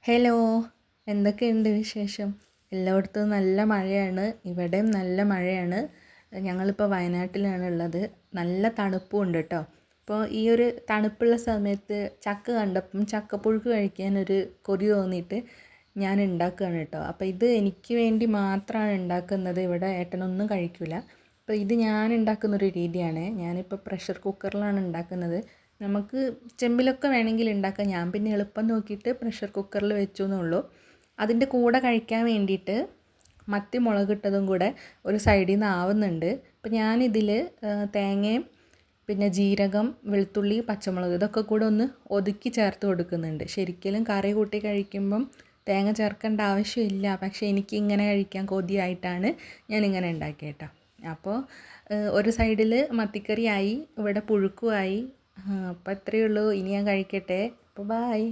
Hello, എന്തൊക്കെയുണ്ട് വിശേഷം? എല്ലായിടത്തും നല്ല മഴയാണ്. ഇവിടെയും നല്ല മഴയാണ്. ഞങ്ങളിപ്പോൾ വയനാട്ടിലാണ് ഉള്ളത്. നല്ല തണുപ്പും ഉണ്ട് കേട്ടോ. അപ്പോൾ ഈ ഒരു തണുപ്പുള്ള സമയത്ത് ചക്ക കണ്ടപ്പം ചക്കപ്പുഴുക്ക് കഴിക്കാനൊരു കൊതി തോന്നിയിട്ട് ഞാൻ ഉണ്ടാക്കുകയാണ് കേട്ടോ. അപ്പോൾ ഇത് എനിക്ക് വേണ്ടി മാത്രമാണ് ഉണ്ടാക്കുന്നത്. ഇവിടെ ഏട്ടനൊന്നും കഴിക്കില്ല. അപ്പോൾ ഇത് ഞാൻ ഉണ്ടാക്കുന്നൊരു രീതിയാണ്. ഞാനിപ്പോൾ പ്രഷർ കുക്കറിലാണ് ഉണ്ടാക്കുന്നത്. നമുക്ക് ചെമ്പിലൊക്കെ വേണമെങ്കിൽ ഉണ്ടാക്കാം. ഞാൻ പിന്നെ എളുപ്പം നോക്കിയിട്ട് പ്രഷർ കുക്കറിൽ വെച്ചു എന്നുള്ളൂ. അതിൻ്റെ കൂടെ കഴിക്കാൻ വേണ്ടിയിട്ട് മത്തി മുളകിട്ടതും കൂടെ ഒരു സൈഡിൽ നിന്ന് ആവുന്നുണ്ട്. അപ്പോൾ ഞാനിതിൽ തേങ്ങയും പിന്നെ ജീരകം, വെളുത്തുള്ളി, പച്ചമുളക് ഇതൊക്കെ കൂടെ ഒന്ന് ഒതുക്കി ചേർത്ത് കൊടുക്കുന്നുണ്ട്. ശരിക്കലും കറി കൂട്ടി കഴിക്കുമ്പം തേങ്ങ ചേർക്കേണ്ട ആവശ്യമില്ല. പക്ഷേ എനിക്ക് ഇങ്ങനെ കഴിക്കാൻ കൊതിയായിട്ടാണ് ഞാനിങ്ങനെ ഉണ്ടാക്കിയത് കേട്ടോ. അപ്പോൾ ഒരു സൈഡിൽ മത്തിക്കറിയായി, ഇവിടെ പുഴുക്കുമായി. അപ്പോൾ അത്രയേ ഉള്ളൂ. ഇനി ഞാൻ കഴിക്കട്ടെ. അപ്പോൾ ബായ്.